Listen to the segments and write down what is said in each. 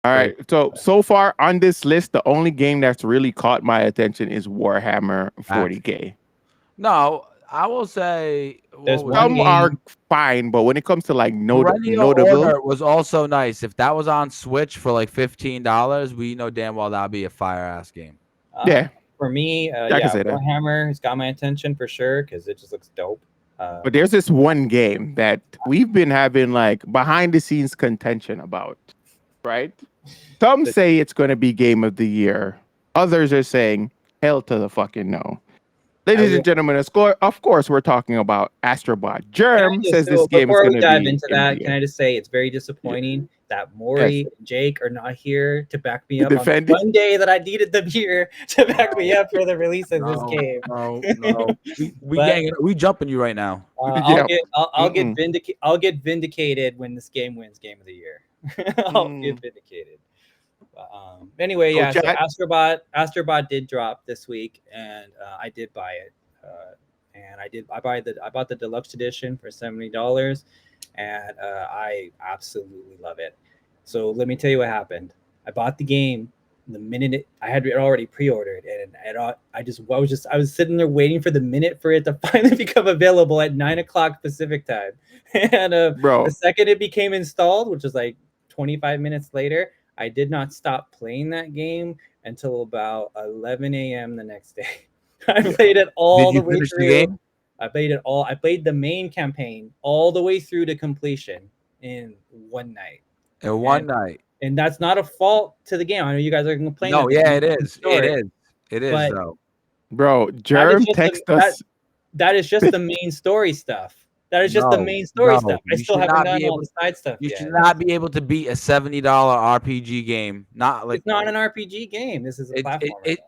All Very right. So far on this list, the only game that's really caught my attention is Warhammer facts. 40K. No, I will say what There's was one it? Some are game. fine, but when it comes to like Perennial notable, Order was also nice. If that was on Switch for like $15, we know damn well that'd be a fire ass game. Uh, yeah, for me, I can yeah, say that. Warhammer has got my attention for sure because it just looks dope. But Um, there's this one game that we've been having like behind the scenes contention about, right? Some the, say it's going to be game of the year. Others are saying hell to the fucking no. I Ladies and will. gentlemen, of course, we're talking about Astro Bot. Can I Germ just says this so game is before going we to dive be into game of the that, can year. I just say it's very Yeah. disappointing that Yes. Maury and Jake are not here to back me To up on the defend it. one day that I needed them here to back me No, up for the release of this no, game. no, no. We But gang, we jumping you right now. I'll Yeah. Mm-mm. I'll get vindicated when this game wins Game of the Year. I'll Mm. get vindicated. Anyway, So yeah. So chat. Astrobot did drop this week, and I did buy it. And I bought the deluxe edition for $70, and I absolutely love it. So let me tell you what happened. I bought the game the minute I had it already pre-ordered, and I was sitting there waiting for the minute for it to finally become available at 9 o'clock Pacific time, and the Bro, second it became installed, which was like 25 minutes later, I did not stop playing that game until about 11 a.m. the next day. I played it Did all you the way finish the through. game I played it all. I played the main campaign all the way through to completion in one night, in and one night? that's not a fault to the game. I know you guys are going to complain No, that the yeah, game it is is. It short, is. It is but though. bro, that is Germ just text us. that is just the main story stuff. That is just the No, main story stuff. no. I You still should haven't not done be all able. the side stuff You should yet. not be able to beat a $70 RPG game. Not like It's not an RPG game. This is a platformer.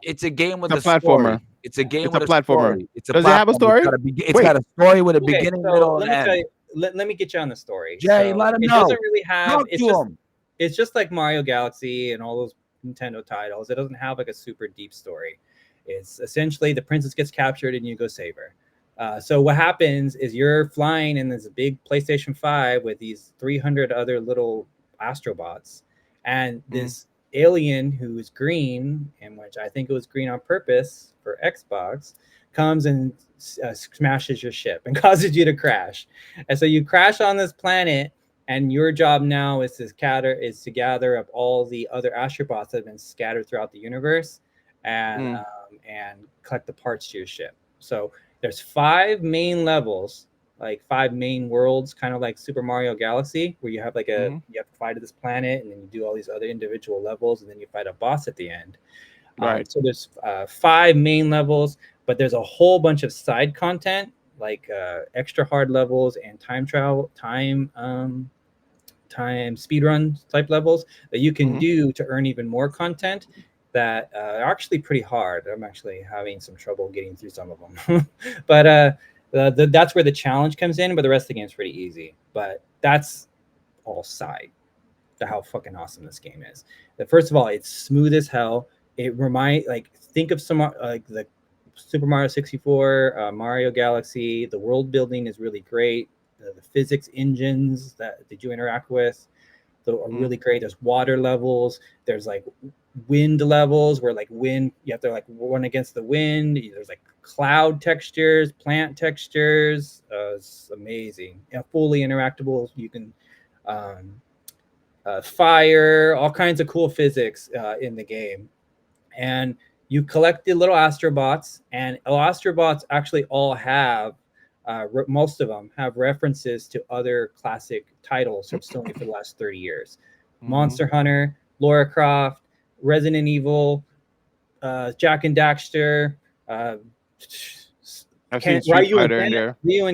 it's a game It's with a a platformer. story. It's a game It's a with a platformer. story. It's a Does it have a platform. It's story? got a it's Wait. got a story with a Okay, beginning, so middle, and let me tell end. you. Let me get you on the story. Jay, So let him it doesn't know. really have. Talk to him. It's just like Mario Galaxy and all those Nintendo titles. It doesn't have like a super deep story. It's essentially the princess gets captured and you go save her. So what happens is you're flying in this big PlayStation 5 with these 300 other little astrobots, and Mm. this alien who is green, and which I think it was green on purpose for Xbox, comes and smashes your ship and causes you to crash. And so you crash on this planet, and your job now is to gather up all the other astrobots that have been scattered throughout the universe, Mm. and collect the parts to your ship. So there's five main levels, like five main worlds, kind of like Super Mario Galaxy, where Mm. you have to fly to this planet, and then you do all these other individual levels, and then you fight a boss at the end. Right. So there's five main levels, but there's a whole bunch of side content, like extra hard levels and time speedrun type levels that you can Mm. do to earn even more content that are actually pretty hard. I'm actually having some trouble getting through some of them, but that's where the challenge comes in. But the rest of the game is pretty easy. But that's all side to how fucking awesome this game is. First of all, it's smooth as hell. Think of some like the Super Mario 64, Mario Galaxy. The world building is really great. The physics engines that you interact with are Mm. really great. There's water levels. There's like wind levels where like wind you have to like run against the wind. There's like cloud textures, plant textures. It's amazing. Yeah, fully interactable. You can um, fire, all kinds of cool physics in the game, and you collect the little astrobots, and astrobots actually all have most of them have references to other classic titles from Sony for the last 30 years. Mm. Monster Hunter, Lara Croft, Resident Evil, Jack and Daxter, uh, I've seen Street Ryu and Fighter in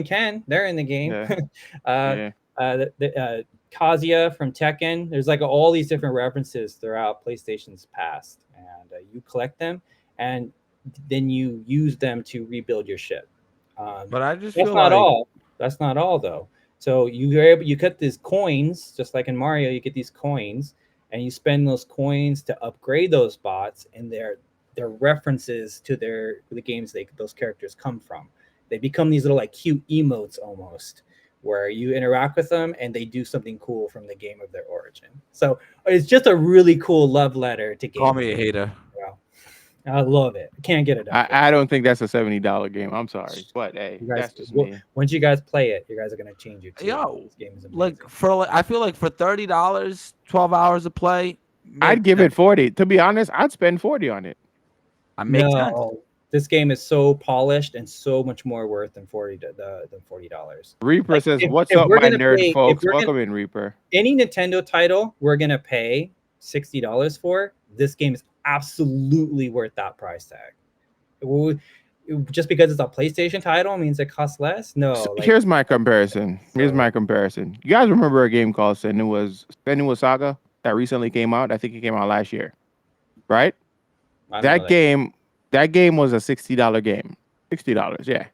Ken, there. they're in the game. Yeah. uh, Yeah. Kazuya from Tekken. There's like all these different references throughout PlayStation's past, and you collect them, and then you use them to rebuild your ship. Um, But I just that's feel not like all. That's not all though. So you get these coins, just like in Mario. You get these coins, and you spend those coins to upgrade those bots, and their references to the games those characters come from. They become these little like cute emotes almost, where you interact with them and they do something cool from the game of their origin. So it's just a really cool love letter to games. Call me a hater. Wow. I love it. I can't get it. I don't think that's a $70 game. I'm sorry, but hey, You guys, that's just me. once you guys play it, you guys are gonna change your tune. Yo, This game is amazing. like I feel like for $30, 12 hours of play, I'd give it 40. To be honest, I'd spend 40 on it. I make sense. No, this game is so polished and so much more worth than $40. Reaper Like, says, if- "What's if up, we're my gonna nerd play- if folks? we're Welcome in, Reaper." Any Nintendo title we're gonna pay $60 for, this game is absolutely worth that price tag. Just because it's a PlayStation title means it costs less? No. So like, here's my comparison. Here's So- my comparison. You guys remember a game called Senua Saga that recently came out? I think it came out last year, right? I don't know That game was a $60 game. $60, yeah.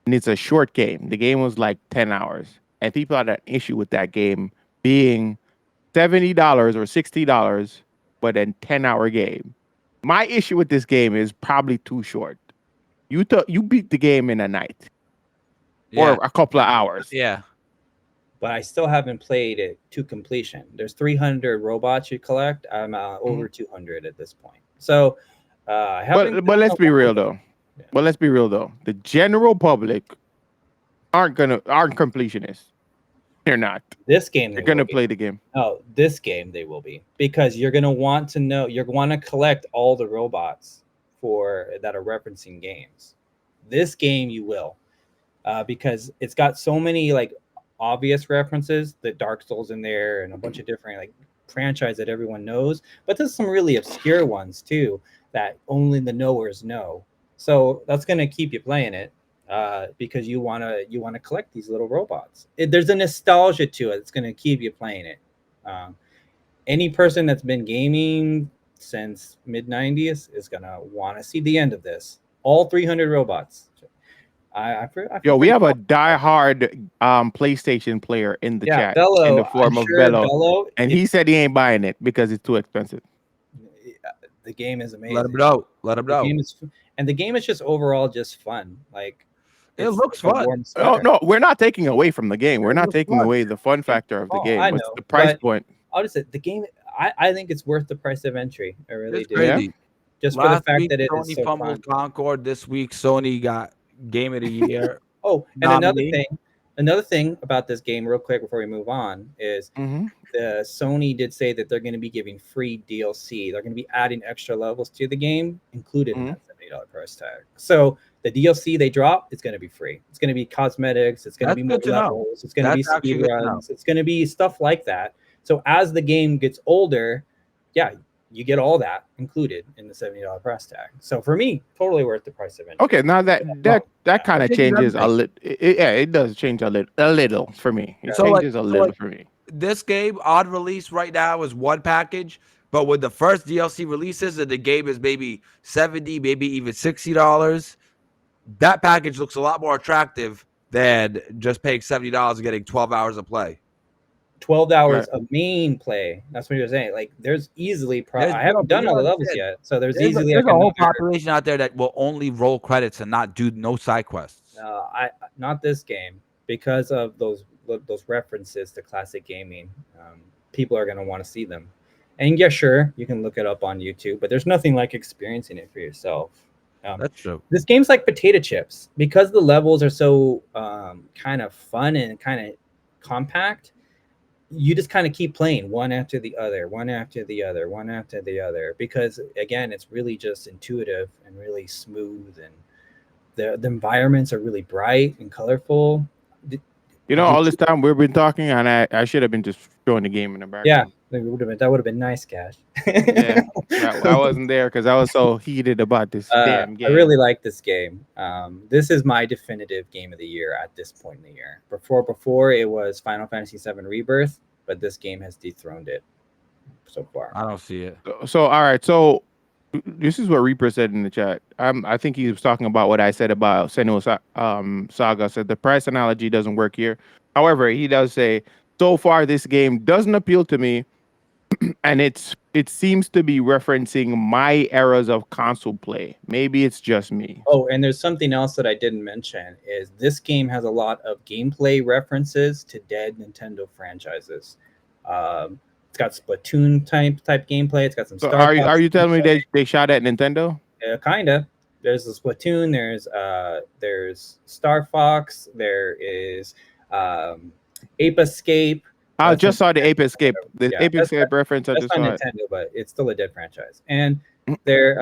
And it's a short game. The game was like 10 hours. And people had an issue with that game being $70 or $60, but a 10-hour game. My issue with this game is probably too short. You beat the game in a night Yeah. or a couple of hours. Yeah. But I still haven't played it to completion. There's 300 robots you collect. I'm over 200 at this point. So, I haven't. But let's be real though. Yeah. But let's be real though. The general public aren't completionists. They're not. This game, They're gonna play the game. Oh, this game they will be, because you're gonna want to know. You're going to collect all the robots that are referencing games. This game you will, because it's got so many like obvious references, that Dark Souls in there and a bunch of different like franchise that everyone knows, but there's some really obscure ones too that only the knowers know. So that's gonna keep you playing it, because you wanna collect these little robots. There's a nostalgia to it. It's gonna keep you playing it. Any person that's been gaming since mid 90s is gonna want to see the end of this. All 300 robots. I Yo, we have a diehard PlayStation player in the chat Bello, in the form I'm of sure Bello, and he said he ain't buying it because it's too expensive. The game is amazing. Let him know. Let him The know. game is, and the game is just overall just fun. Like, It it's looks like a fun. warm Oh sweater. no, we're not taking away from the game. We're It not looks taking fun. away the fun factor of the Oh, game. I What's know, the price but- point? I'll just say the game. I think it's worth the price of entry. I really It's do. crazy. Just for the Last fact week, that it Sony is so fumbled fun. Concord. This week, Sony got Game of the Year. Oh, and nominee. another thing about this game, real quick before we move on, is Mm-hmm. the Sony did say that they're going to be giving free DLC. They're going to be adding extra levels to the game, included in that $70 price tag. So the DLC they drop, it's going to be free. It's going to be cosmetics. It's going to That's be more good to know. levels. It's going to be That's actually speed good to know. runs. It's going to be stuff like that. So as the game gets older, yeah, you get all that included in the $70 price tag. So for me, totally worth the price of entry. Okay, now that kind of think changes you're a little. Yeah, it does change a little for me. It So, like- changes a so, little like- for me. This game on release right now is one package, but with the first DLC releases, and the game is maybe $70, maybe even $60. That package looks a lot more attractive than just paying $70 and getting 12 hours of play. 12 hours Right. of main play. That's what you're saying. Like, there's easily There's I haven't no- done you all the don't levels understand. yet, so there's There's easily a like whole another- population out there that will only roll credits and not do no side quests. I not this game, because of those references to classic gaming. People are going to want to see them, and yeah, sure, you can look it up on YouTube, but there's nothing like experiencing it for yourself. That's true. This game's like potato chips, because the levels are so kind of fun and kind of compact. You just kind of keep playing one after the other, one after the other, one after the other, because again, it's really just intuitive and really smooth, and the environments are really bright and colorful. You know, all this time we've been talking, and I should have been just showing the game in the Yeah, background. that would have been nice, Cash. Yeah, I wasn't there because I was so heated about this damn game. I really like this game. This is my definitive game of the year at this point in the year. Before it was Final Fantasy VII Rebirth, but this game has dethroned it so far. I don't see it. So all right, so this is what Reaper said in the chat. I think he was talking about what I said about Senua Saga. Said the price analogy doesn't work here. However, he does say so far this game doesn't appeal to me and it seems to be referencing my eras of console play. Maybe it's just me. Oh, and there's something else that I didn't mention is this game has a lot of gameplay references to dead Nintendo franchises. It's got Splatoon type gameplay. It's got some So Star are Fox. you telling me they shot at Nintendo? Kinda. There's the Splatoon. There's Star Fox. There is Ape Escape. I That's just saw the Ape Escape. The yeah, Ape Escape reference. I that's just not saw it. Nintendo, but it's still a dead franchise. And there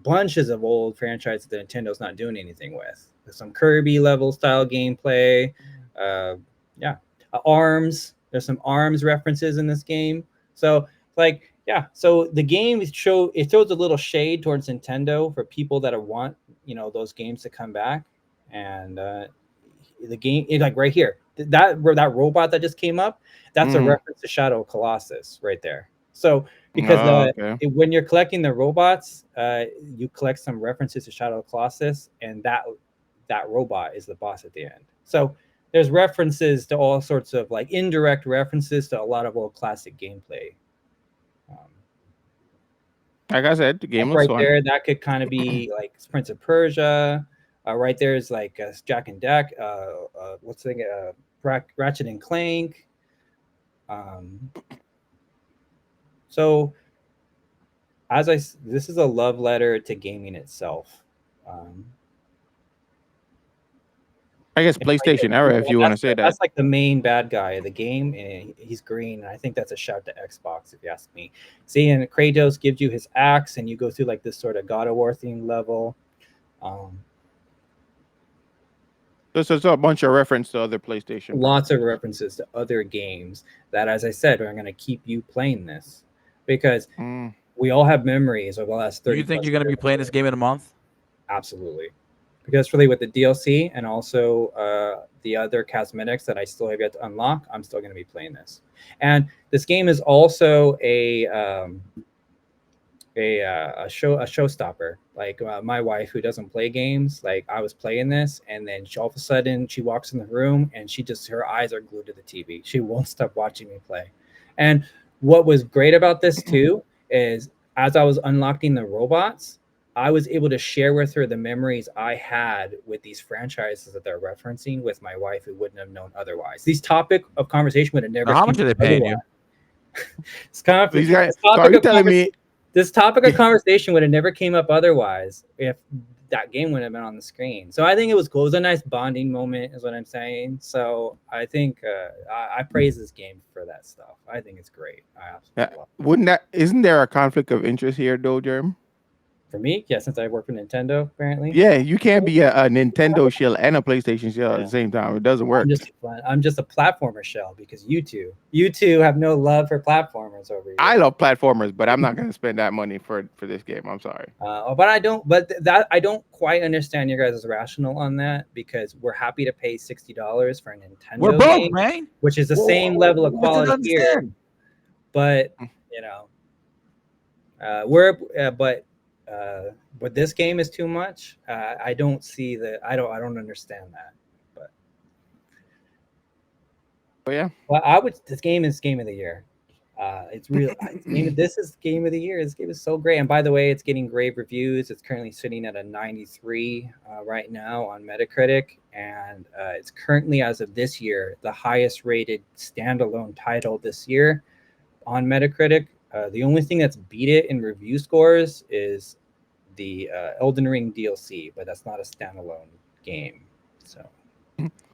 bunches of old franchises that Nintendo's not doing anything with. There's some Kirby level style gameplay. Yeah, Arms. There's some Arms references in this game. So like yeah, so the game throws a little shade towards Nintendo for people that want those games to come back, and the game like right here that robot that just came up, that's a reference to Shadow of Colossus right there. So because Okay. when you're collecting the robots, you collect some references to Shadow of Colossus, and that robot is the boss at the end. So there's references to all sorts of like indirect references to a lot of old classic gameplay. Like I said, the game looks Right fun. there, that could kind of be like Prince of Persia. Right there is like Jack and Deck. What's the thing? Ratchet and Clank. So this is a love letter to gaming itself. I guess PlayStation era, if you want to say that. That's like the main bad guy of the game, and he's green. And I think that's a shout to Xbox, if you ask me. See, and Kratos gives you his axe, and you go through like this sort of God of War themed level. This is a bunch of reference to other PlayStation. Lots of references to other games that, as I said, are going to keep you playing this because we all have memories of the last 30 Do you think you're going to be playing this game in a month? Absolutely. Because really with the DLC and also the other cosmetics that I still have yet to unlock, I'm still going to be playing this. And this game is also a showstopper. Like my wife, who doesn't play games, like I was playing this, and then all of a sudden she walks in the room and her eyes are glued to the TV. She won't stop watching me play. And what was great about this too is as I was unlocking the robots, I was able to share with her the memories I had with these franchises that they're referencing with my wife, who wouldn't have known otherwise. These topic of conversation would have never. Now, how much are they paying you? This topic of conversation would have never came up otherwise if that game wouldn't have been on the screen. So I think it was cool. It was a nice bonding moment, is what I'm saying. So I think I praise this game for that stuff. I think it's great. I absolutely love it. Isn't there a conflict of interest here, though, Jerm? For me, yeah, since I work for Nintendo, apparently. Yeah, you can't be a Nintendo shell and a PlayStation shell at the same time. It doesn't work. I'm just a platformer shell because you two have no love for platformers over here. I love platformers, but I'm not going to spend that money for this game. I'm sorry. But I don't. But I don't quite understand your guys' rationale on that, because we're happy to pay $60 for a Nintendo We're broke, game, man. which is the same level of quality here. But but this game is too much. I don't see that. I don't understand that. But yeah. Well, this game is game of the year. It's real. This is game of the year. This game is so great. And by the way, it's getting great reviews. It's currently sitting at a 93 right now on Metacritic, and it's currently, as of this year, the highest rated standalone title this year on Metacritic. The only thing that's beat it in review scores is the Elden Ring DLC, but that's not a standalone game. So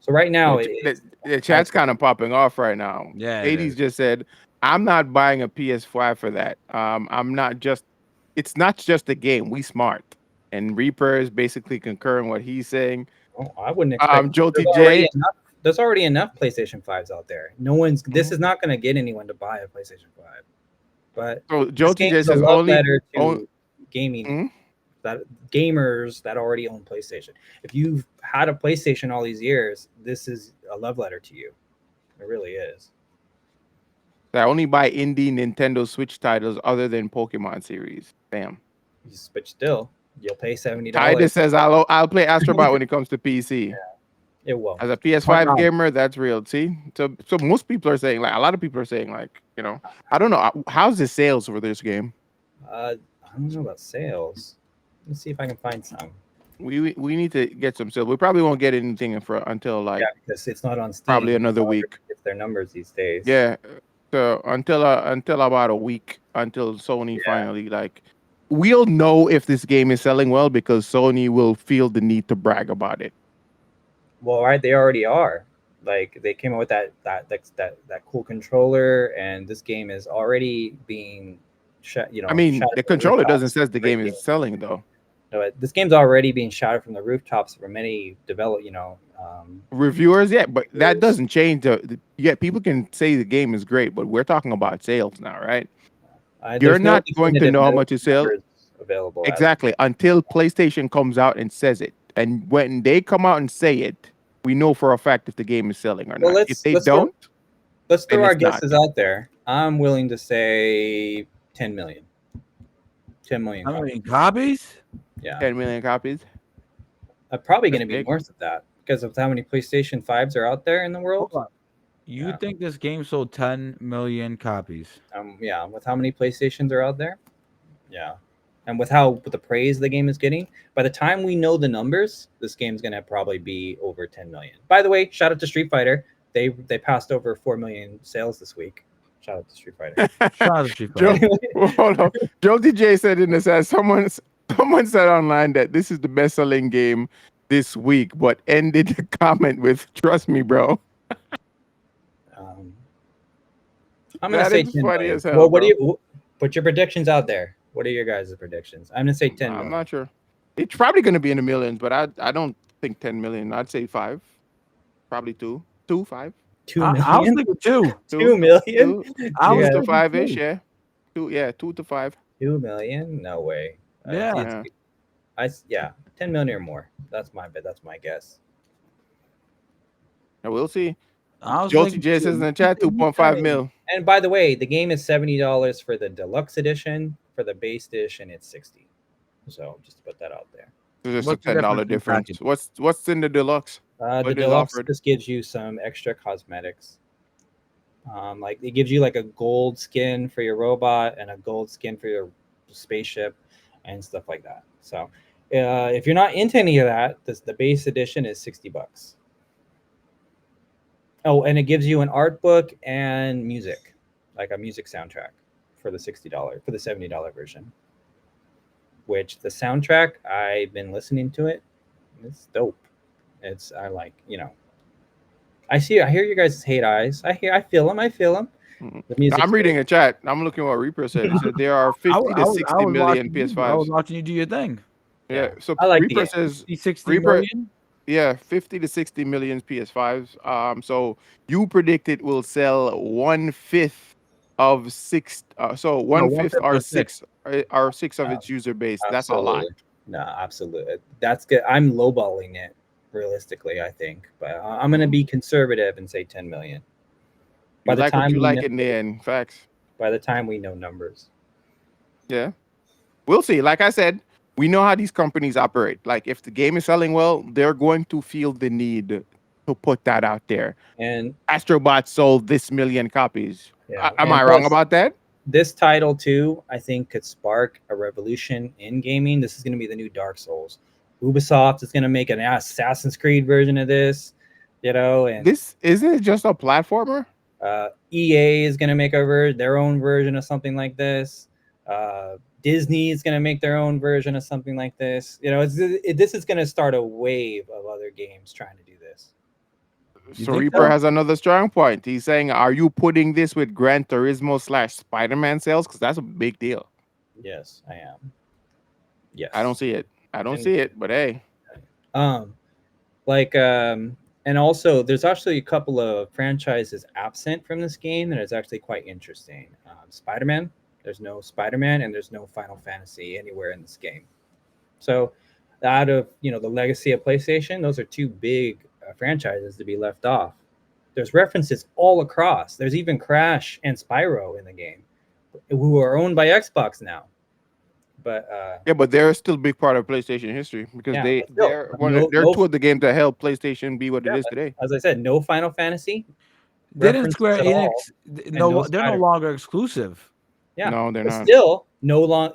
right now, the chat's kind of popping off right now. Yeah, 80s just said, "I'm not buying a PS5 for that. I'm not just. It's not just a game. We smart." And Reaper is basically concurring what he's saying. I wouldn't expect. There's already enough PlayStation 5s out there. No one's. This is not going to get anyone to buy a PlayStation 5. But so Joti just says only gaming. That gamers that already own PlayStation. If you've had a PlayStation all these years, this is a love letter to you. It really is. I only buy indie Nintendo Switch titles other than Pokemon series. Bam. But still, you'll pay $70. Titus says I'll play Astro Bot when it comes to PC. Yeah. It will. As a PS5 gamer, that's real. See, so most people are saying, like, a lot of people are saying, like, I don't know, how's the sales for this game? I don't know about sales. Let's see if I can find some. We need to get some sales. We probably won't get anything until like because it's not on Steam. probably another week. It's their numbers these days. Yeah. So until about a week, until Sony finally, like, we'll know if this game is selling well because Sony will feel the need to brag about it. Well, right, they already are. Like, they came out with that cool controller, and this game is already being I mean, the controller doesn't say the game is selling though. No, this game's already being shouted from the rooftops for many reviewers. Yeah, but that doesn't change people can say the game is great, but we're talking about sales now, right? You're not going to know how much it sells available exactly until PlayStation comes out and says it. And when they come out and say it, we know for a fact if the game is selling or not. If they don't, let's throw our guesses out there. I'm willing to say 10 million. 10 million. How many copies? Yeah, 10 million copies. Probably going to be north of that because of how many PlayStation 5s are out there in the world. You think this game sold 10 million copies? Yeah, with how many PlayStations are out there? Yeah. And with the praise the game is getting, by the time we know the numbers, this game's going to probably be over 10 million. By the way, shout out to Street Fighter. They passed over 4 million sales this week. Shout out to Street Fighter. Shout out to Street Fighter. Hold on. Joe DJ said in the chat, someone said online that this is the best-selling game this week, but ended the comment with, "Trust me, bro." I'm going to say 10 million. Hell, well, what do you put your predictions out there? What are your guys' predictions? I'm going to say 10 million. I'm not sure. It's probably going to be in the millions, but I don't think 10 million. I'd say 5. Probably 2. 2, 5. 2 million? I was thinking 2. 2 million? 2 to 5-ish, yeah. 2 to 5. 2 million? No way. Yeah. 10 million or more. That's my bet. That's my guess. And we'll see. Josie J says in the chat 2.5 mil. And by the way, the game is $70 for the deluxe edition. For the base edition, it's $60. So just to put that out there. There's just a $10 difference. What's in the deluxe? The deluxe just gives you some extra cosmetics. Like it gives you like a gold skin for your robot and a gold skin for your spaceship and stuff like that. So if you're not into any of that, the base edition is $60. Oh, and it gives you an art book and music, like a music soundtrack for the $60, for the $70 version. Which the soundtrack, I've been listening to it. It's dope. I hear you guys hate eyes. I feel them. I'm reading a chat. I'm looking at what Reaper said. He said there are 50 to 60 million PS5s. I was watching you do your thing. Yeah. So I like Reaper says 60 million? Yeah, 50 to 60 million PS5s. So you predict it will sell 1/5 of 6. So 1/5 are 6 of its user base. That's a lot. No, absolutely. That's good. I'm lowballing it realistically, I think, but I'm going to be conservative and say 10 million. By the time you like it in the end, facts. By the time we know numbers. Yeah. We'll see. Like I said, we know how these companies operate. Like if the game is selling well, they're going to feel the need to put that out there. And Astro Bot sold this million copies. Yeah. Am I wrong about that? This title too, I think, could spark a revolution in gaming. This is going to be the new Dark Souls. Ubisoft is going to make an Assassin's Creed version of this, and this isn't it just a platformer? EA is going to make their own version of something like this. Disney is going to make their own version of something like this. This is going to start a wave of other games trying to do this. So Reaper has another strong point. He's saying, are you putting this with Gran Turismo / Spider-Man sales? Because that's a big deal. Yes, I am. Yes. I don't see it. See it, but hey. And also there's actually a couple of franchises absent from this game that is actually quite interesting. Spider-Man. There's no Spider-Man and there's no Final Fantasy anywhere in this game. So out of, the legacy of PlayStation, those are two big franchises to be left off. There's references all across. There's even Crash and Spyro in the game, who are owned by Xbox now. But Yeah, but they're still a big part of PlayStation history because yeah, they but still, they're no, they're no, two of the games that helped PlayStation be what it yeah, is but today. as I said, no Final Fantasy Didn't references Square at all, Enix? and no They're no Spider. longer exclusive. Yeah, No, they're but not. still, no long.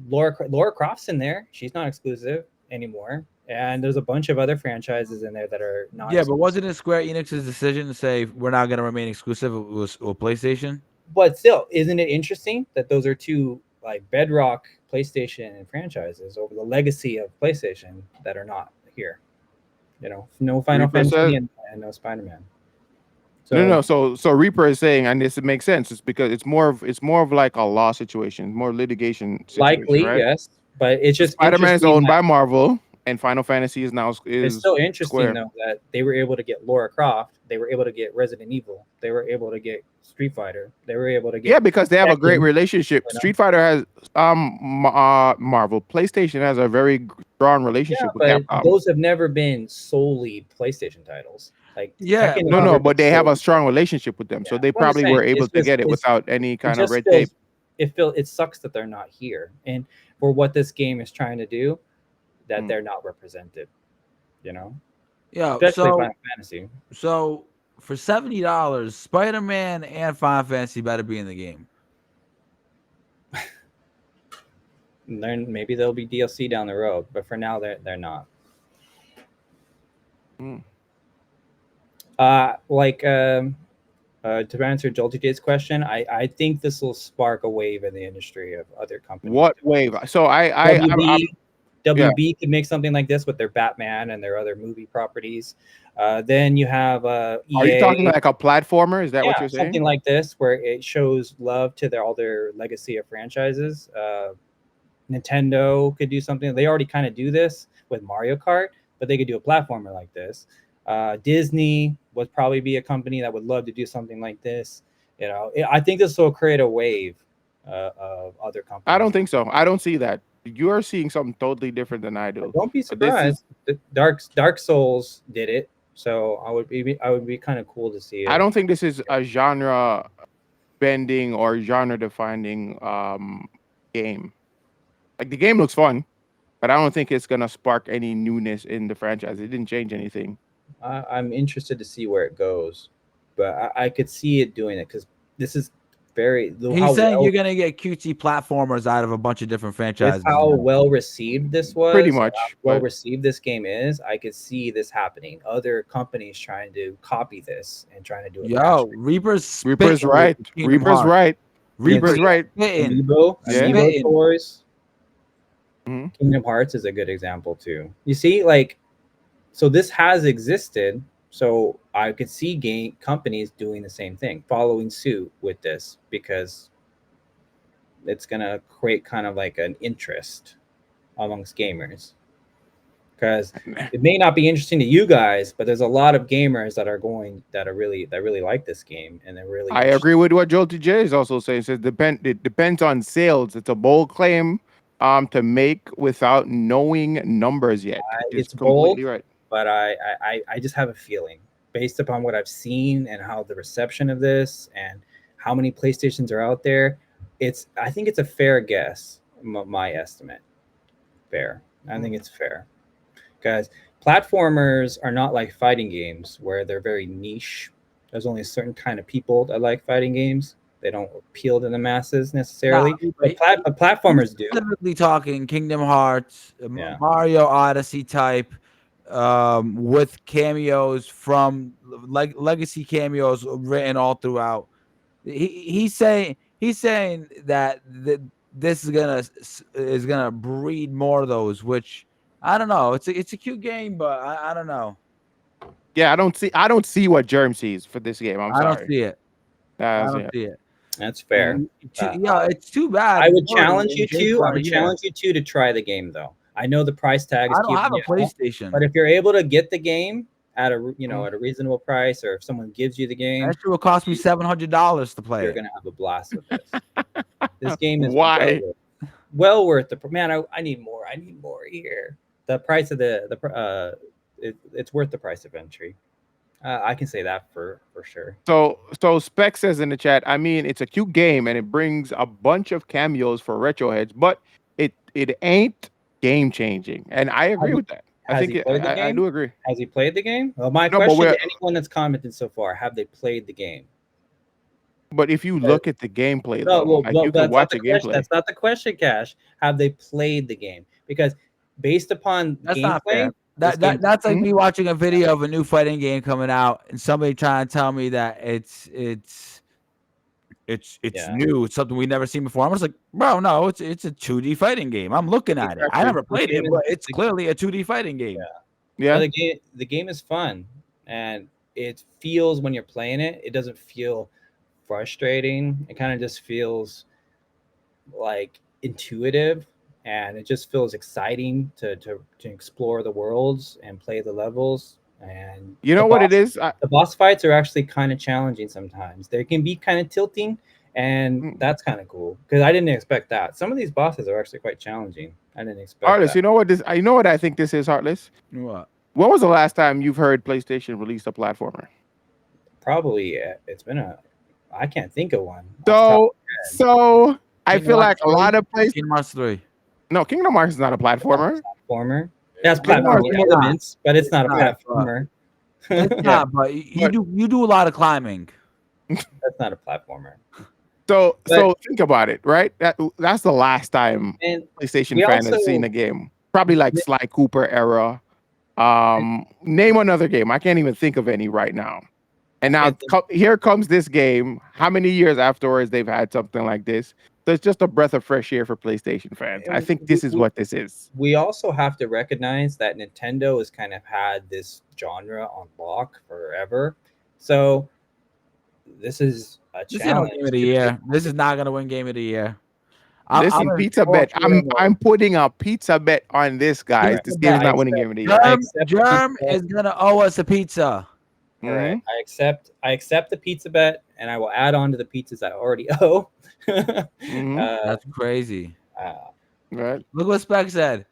Laura Croft's in there. She's not exclusive anymore, and there's a bunch of other franchises in there that are not. Yeah, but Exclusive. wasn't it Square Enix's decision to say we're not going to remain exclusive with PlayStation? But still, isn't it interesting that those are two like bedrock PlayStation franchises over the legacy of PlayStation that are not here? You know, no Final Reaper says Fantasy and no Spider-Man. no. So So Reaper is saying, and this makes sense. It's because it's more of like a law situation, more litigation situation, likely, right? yes, but it's So just Spider-Man is interesting owned that by Marvel, and Final Fantasy is now it's is so interesting Square. though that they were able to get Laura Croft, they were able to get Resident Evil, they were able to get Street Fighter, they were able to Yeah, get because they have a great Tekken, relationship. you know? Street Fighter has Marvel. PlayStation has a very strong Yeah, relationship with but Capcom. those have never been solely PlayStation titles. Like Yeah, Tekken has No, never been but they have a solely. strong relationship with them, Yeah, so they but I'm just probably saying were able to get it without any it kind of just red tape. it sucks that they're not here, and for what this game is trying to do, that Mm. they're not represented. You know, yeah. especially Final Fantasy. So for $70, Spider-Man and Final Fantasy better be in the game. And then maybe there'll be DLC down the road, but for now they're not. Mm. To answer Jolty J's question, I think this will spark a wave in the industry of other companies. What wave? So I'm yeah. WB could make something like this with their Batman and their other movie properties. Then you have Are you EA, talking like a platformer? Is that what yeah, you're something saying? like this where it shows love to all their legacy of franchises. Nintendo could do something. They already kind of do this with Mario Kart, but they could do a platformer like this. Disney would probably be a company that would love to do something like this. You know, I think this will create a wave of other companies. I don't think so. I don't see that. You are seeing something totally different than I do. Don't be But this surprised. is. Dark Souls did it, so I would be kind of cool to see it. I don't think this is a genre bending or genre defining game. Like the game looks fun, but I don't think it's gonna spark any newness in the franchise. It didn't change anything. I'm interested to see where it goes, but I could see it doing it because this is He's saying you're gonna get cutesy platformers out of a bunch of different franchises. with how well received this was, Pretty much, how well but- received this game is. I could see this happening. Other companies trying to copy this and trying to do it. Yo, Reaper's Reaper's spitting right. with Kingdom Reaper's Hearts. right. Reaper's right. Spitting. Amiibo Yeah. toys. Mhm. Kingdom Hearts is a good example too. You see, like, so this has existed. So I could see game companies doing the same thing, following suit with this because it's gonna create kind of like an interest amongst gamers. Because it may not be interesting to you guys, but there's a lot of gamers that really like this game and they're really. I agree with what Joel TJ is also saying. It says it depends on sales. It's a bold claim to make without knowing numbers yet. It's completely bold, right. but I just have a feeling based upon what I've seen and how the reception of this and how many PlayStations are out there. I think it's a fair guess, my estimate. Fair. I think it's fair. Because platformers are not like fighting games where they're very niche. There's only a certain kind of people that like fighting games. They don't appeal to the masses necessarily. But platformers do. Specifically talking Kingdom Hearts, Yeah. Mario Odyssey type, with cameos from legacy cameos written all throughout. He's saying that this is gonna breed more of those, which I don't know. It's a cute game, but I don't know. Yeah, I don't see what Germ sees for this game. I'm I sorry. don't see it. I don't see it. That's fair. Yeah, it's too bad. I would challenge you to try the game though. I know the price tag is I don't have a keeping you out, PlayStation, but if you're able to get the game at a at a reasonable price, or if someone gives you the game, that shit will cost me $700 to play. You're it. gonna have a blast with this. This game is Why? well worth the man. I need more. I need more here. The price of it's worth the price of entry. I can say that for sure. So Spec says in the chat, I mean, it's a cute game and it brings a bunch of cameos for retro heads, but it it ain't game changing, and I agree with that. I Has think he played the I game? do agree. Has he played the game? Well, my No, but question we're to anyone that's commented so far: have they played the game? but if you look at the gameplay No, though, like you can that's not watch the the question. gameplay. That's not the question, Cash. Have they played the game? Because based upon That's not gameplay, fair. this game's That's like Mhm. me watching a video of a new fighting game coming out and somebody trying to tell me that it's Yeah. new. It's something we've never seen before. I'm just like, bro, no, it's a 2D fighting game. I'm looking at it. I Exactly. never The played game it, is- but it's the- clearly a 2D fighting game. Yeah. the game is fun, and it feels when you're playing it. It doesn't feel frustrating. It kind of just feels like intuitive, and it just feels exciting to explore the worlds and play the levels. And You know what it is? the boss fights are actually kind of challenging sometimes. They can be kind of tilting, and Mm. that's kind of cool because I didn't expect that. Some of these bosses are actually quite challenging. I didn't expect Heartless, that. you know what this? You know what I think this is, Heartless. What? When was the last time you've heard PlayStation release a platformer? Probably it's been a. I can't think of one. Off the top So I Kingdom feel like Hearts a lot of places. Kingdom Hearts 3. No, Kingdom Hearts is not a of my head. platformer. Platformer. That's Kingdom Hearts platforming is more- elements, but it's not a not, platformer. It's Yeah. not, but you do a lot of climbing. That's not a platformer. So But- think about it, right? That's the last time And PlayStation we fan has also- seen a game. Probably like Sly Cooper era. Name another game. I can't even think of any right now. And now here comes this game. How many years afterwards they've had something like this? So it's just a breath of fresh air for PlayStation fans. I think this is what this is. We also have to recognize that Nintendo has kind of had this genre on lock forever. So this is a This challenge. ain't no game of the year. This is not gonna win game of the year. Listen, pizza bet. I'm putting a pizza bet on this, guys. This game is not winning game of the year. Germ is gonna owe us a pizza. All right, I accept the pizza bet, and I will add on to the pizzas I already owe. That's crazy. Right. Look what Spec said.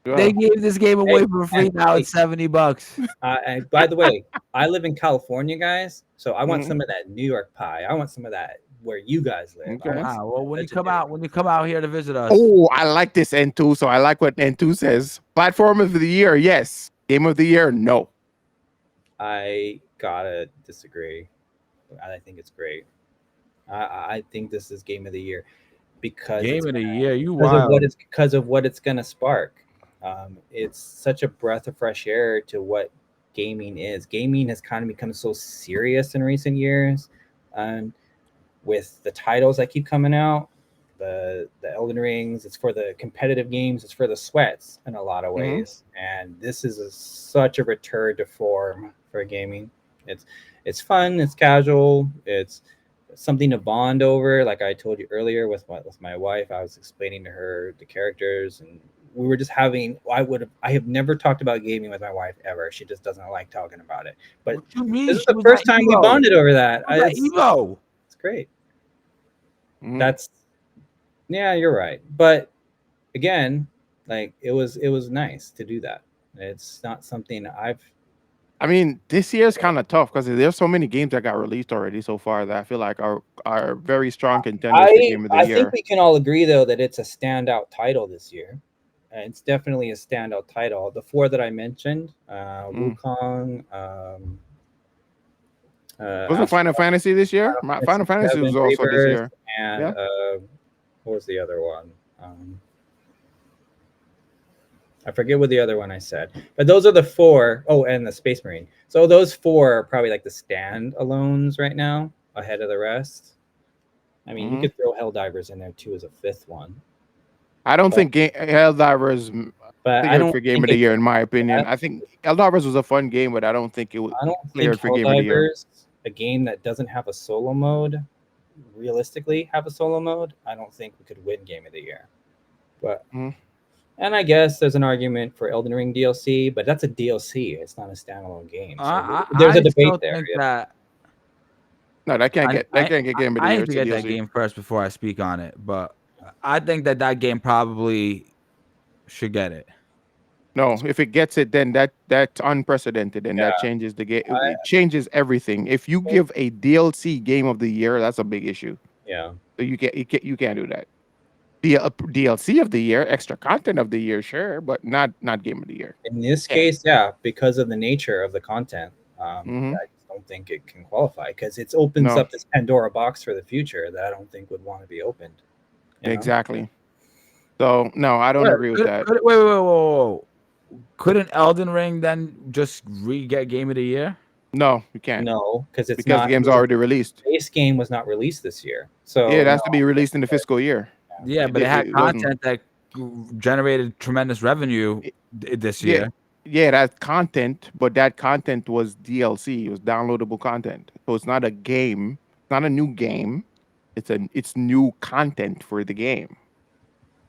They gave this game away for free. Now it's $70. And by the way, I live in California, guys, so I want some of that New York pie. I want some of that where you guys live. Okay. Well, when you come out here to visit us. Oh, I like this N2. So I like what N2 says. Platform of the year, yes. Game of the year, no. I gotta disagree. I think it's great. I think this is game of the year because game of the year. Because of what it's gonna spark. It's such a breath of fresh air to what gaming is. Gaming has kind of become so serious in recent years, and with the titles that keep coming out, the Elden Rings, it's for the competitive games, it's for the sweats in a lot of ways, and this is such a return to form for gaming. It's fun, it's casual, it's something to bond over. Like I told you earlier with my wife, I was explaining to her the characters, and we were just having. I have never talked about gaming with my wife ever. She just doesn't like talking about it. But this is the first time we bonded over that. It's great. Yeah, you're right. But again, like it was nice to do that. It's not something I mean, this year is kind of tough because there's so many games that got released already so far that I feel like are very strong contenders for game of the year. I think we can all agree though that it's a standout title this year. It's definitely a standout title. The four that I mentioned, Wukong, wasn't Final Fantasy this year? Final Fantasy was also this year. And what was the other one? I forget what the other one I said, but those are the four. Oh, and the Space Marine. So those four are probably like the standalones right now, ahead of the rest. I mean, you could throw Helldivers in there too as a fifth one. I don't think Helldivers cleared for game of the year, in my opinion. I think Helldivers was a fun game, but I don't think it was cleared for game of the year. A game that doesn't have a solo mode, realistically have a solo mode, I don't think we could win game of the year. But and I guess there's an argument for Elden Ring DLC, but that's a DLC. It's not a standalone game. So there's a debate there. No, that can't get game of the year. I need to get that game first before I speak on it, but I think that game probably should get it. No, if it gets it, then that's unprecedented, and that changes the game. It changes everything. If you give a DLC game of the year, that's a big issue. Yeah. So you can't do that. The DLC of the year, extra content of the year, sure, but not game of the year. In this Yeah. case, yeah, because of the nature of the content, Mhm. I just don't think it can qualify because it opens No, up this Pandora box for the future that I don't think would want to be opened. You know? exactly. So no, I don't agree with that. Wait. Couldn't Elden Ring then just get Game of the Year? No, you can't No, because it's because the not. game's already released. Base game was not released this year, Yeah, so it has no. to be released in the fiscal year. Yeah, but it had It wasn't. content that generated tremendous revenue this Yeah, year. yeah, that's content, but that content was DLC. It was downloadable content. So it's not a game. It's not a new game. It's new content for the game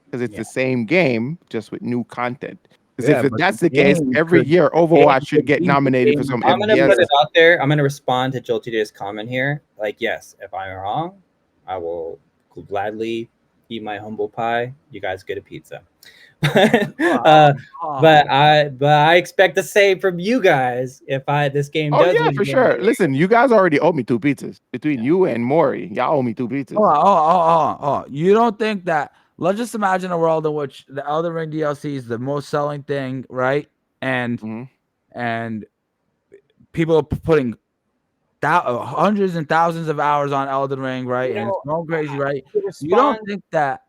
because it's Yeah. the same game just with new content. Because Yeah, if but the that's the case, game every could year Overwatch should could get beat the nominated for game some of the I'm gonna FPS. put it out there. I'm gonna respond to Joel today's comment here. Like, yes, if I'm wrong, I will gladly eat my humble pie. You guys get a pizza. uh, but I expect the same from you guys if this game Oh does yeah, win for Game of the sure. Year. Listen, you guys already owe me 2 pizzas between you and Maury. Y'all owe me 2 pizzas. Oh. You don't think that? Let's just imagine a world in which the Elden Ring DLC is the most selling thing, right? And Mhm. and people are putting hundreds and thousands of hours on Elden Ring, right? You And it's know, going crazy, right? to You don't respond, think that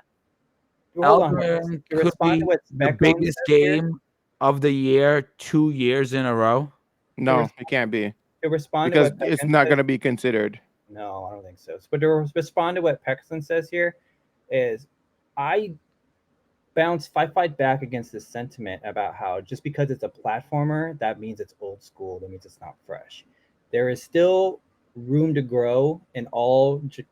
hold on, Elden Marcus. Ring To could respond to be what the Speclone biggest says here, game of the year 2 years in a row? to, No, res- it can't be to respond to because what it's Peckham not says, going to be considered. no, I don't think so. But to respond to what Peckham says here is, I I fight back against this sentiment about how just because it's a platformer, that means it's old school. That means it's not fresh. There is still room to grow in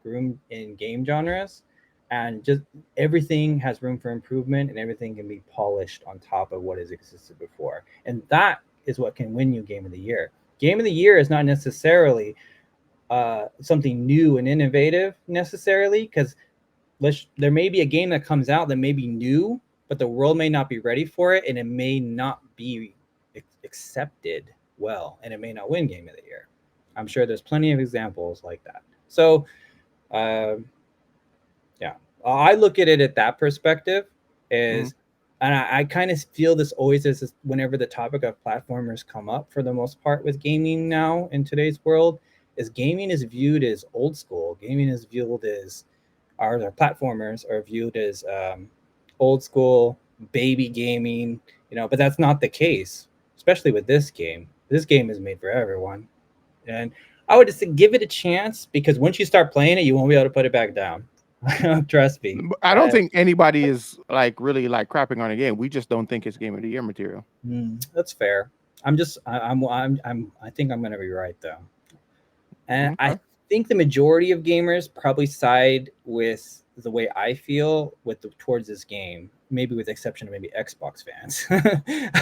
room in game genres, and just everything has room for improvement, and everything can be polished on top of what has existed before. And that is what can win you Game of the Year. Game of the Year is not necessarily something new and innovative necessarily, because there may be a game that comes out that may be new, but the world may not be ready for it, and it may not be accepted well, and it may not win Game of the Year. I'm sure there's plenty of examples like that. So, um, yeah, I look at it at that perspective. Mhm. Is and I kind of feel this always is whenever the topic of platformers come up for the most part with gaming now in today's world, is gaming is viewed as old school. Gaming is viewed as our platformers are viewed as old school baby gaming, but that's not the case, especially with this game. This game is made for everyone, and I would just say give it a chance, because once you start playing it, you won't be able to put it back down. Trust me. I don't think anybody is like really like crapping on a game. We just don't think it's game of the year material. That's fair. I think I'm gonna be right though, and I Okay. think the majority of gamers probably side with the way I feel towards this game. Maybe with the exception of maybe Xbox fans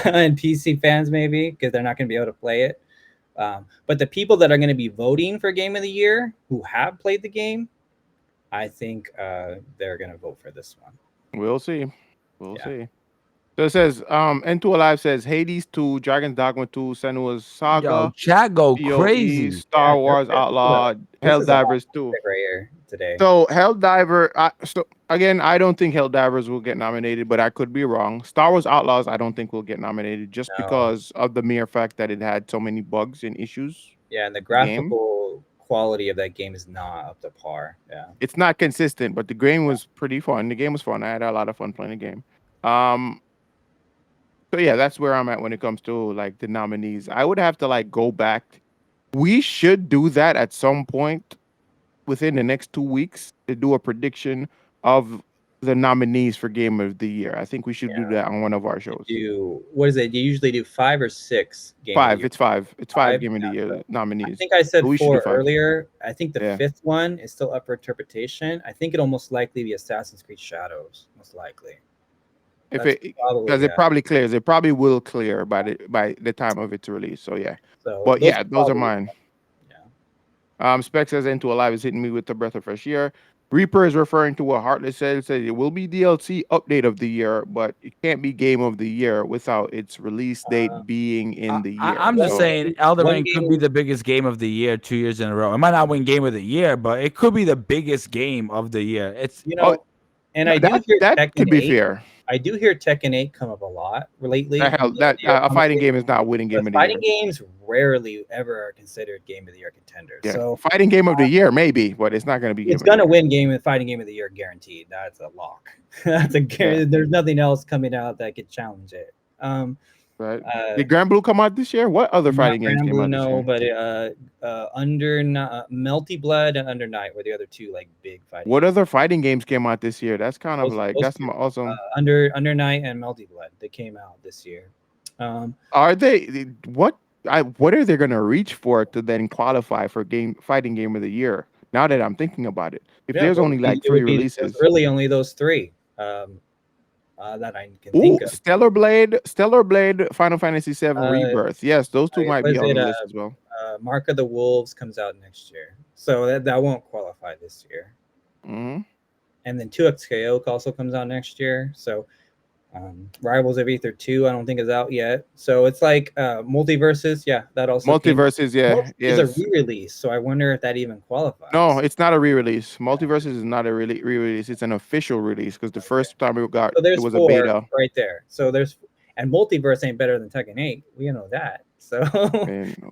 and PC fans, maybe because they're not going to be able to play it. But the people that are going to be voting for Game of the Year who have played the game, I think they're going to vote for this one. We'll see. We'll Yeah. see. So it says, N2 Alive says Hades 2, Dragon's Dogma 2, Senua's Yo, Saga, chat go PoE, crazy. Yeah, Star Wars Outlaw, this is a hot Helldivers 2. topic right here today. So Helldiver, so again, I don't think Helldivers will get nominated, but I could be wrong. Star Wars Outlaws, I don't think will get nominated just No. because of the mere fact that it had so many bugs and issues. Yeah, and the The game. graphical quality of that game is not up to par. Yeah. It's not consistent, but the game was pretty fun. The game was fun. I had a lot of fun playing the game. So yeah, that's where I'm at when it comes to like the nominees. I would have to like go back. We should do that at some point within the next 2 weeks to do a prediction of the nominees for Game of the Year. I think we should do that on one of our shows. What is it? You usually do 5 or 6 Game of the Five. Year? It's five. It's five Five? Game of the Yeah, Year so I nominees. think I said So we should do 4 five. earlier. I think the Yeah. 5th one is still up for interpretation. I think it'll most likely be Assassin's Creed Shadows, most likely. If That's it probably, because it probably clears. It probably will clear by the time of its release. So yeah. So But yeah, those are probably- mine. Yeah. Spec says Into Alive is hitting me with the breath of fresh air. Reaper is referring to what Heartless said. It says it will be DLC update of the year, but it can't be game of the year without its release date being in the year. I'm just So, saying Elden one Ring could game- be the biggest game of the year 2 years in a row. It might not win game of the year, but it could be the biggest game of the year. It's You know, And I do hear that could be Tekken 8. fair. I do hear Tekken 8 come up a lot lately. Hell, that a fighting game is not winning game of the fighting year. games rarely ever are considered game of the year contenders. Yeah. So Fighting game of the year, maybe, but it's not going to be. it's going to win fighting game of the year guaranteed. That's a lock. That's a guarantee. Yeah. There's nothing else coming out that could challenge it. Right. Did Grand Blue come out this year? What other fighting games came out this year? No, but Melty Blood and Under Night were the other two like big fighting. What other fighting games came out this year? That's kind of like that's awesome. Under Night and Melty Blood, they came out this year. Are they what are they going to reach for to then qualify for fighting game of the year? Now that I'm thinking about it, if there's only like 3 releases, really only those 3. That I can think of. Stellar Blade, Final Fantasy VII Rebirth. Yes, those 2 might be on the list as well. Mark of the Wolves comes out next year, so that won't qualify this year. Mm-hmm. And then 2XKO also comes out next year. So Rivals of Aether 2, I don't think is out yet. So it's like Multiverses. Yeah, that also Multiverses. Yeah, is a re-release. So I wonder if that even qualifies. No, it's not a re-release. Multiverses is not a re-release. It's an official release because the first time we got it was a beta right there. So and Multiverse ain't better than Tekken 8. We know that. So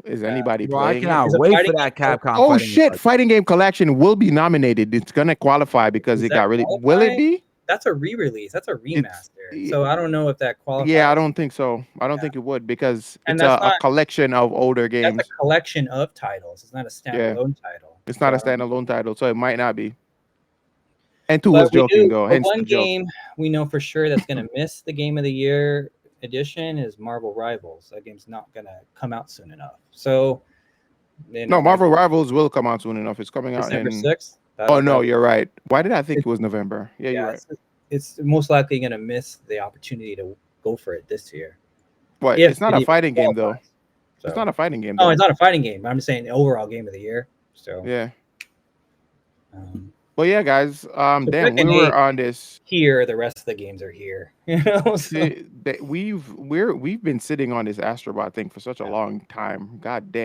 is anybody Well, I playing? cannot wait for that Capcom. Oh shit! Fighting Game Collection will be nominated. It's gonna qualify because it got really. Will it be? That's a re-release. That's a remaster. So I don't know if that qualifies. Yeah, I don't think so. I don't think it would because it's a collection of older games. That's a collection of titles. It's not a standalone title. It's not a standalone title, so it might not be. And 2 was joking though. Hence one game we know for sure that's going to miss the Game of the Year edition is Marvel Rivals. That game's not going to come out soon enough. So no, Marvel Rivals will come out soon enough. It's coming out December 6th. Oh no, you're right. Why did I think it was November? Yeah, you're right. It's most likely going to miss the opportunity to go for it this year. What? It's not a fighting game though. So. It's not a fighting game. Oh, it's not a fighting game. I'm just saying the overall Game of the Year. So yeah. Well, yeah, guys. Damn, we were on this. Here, the rest of the games are here. You know, so. We've been sitting on this Astro Bot thing for such a long time. God damn.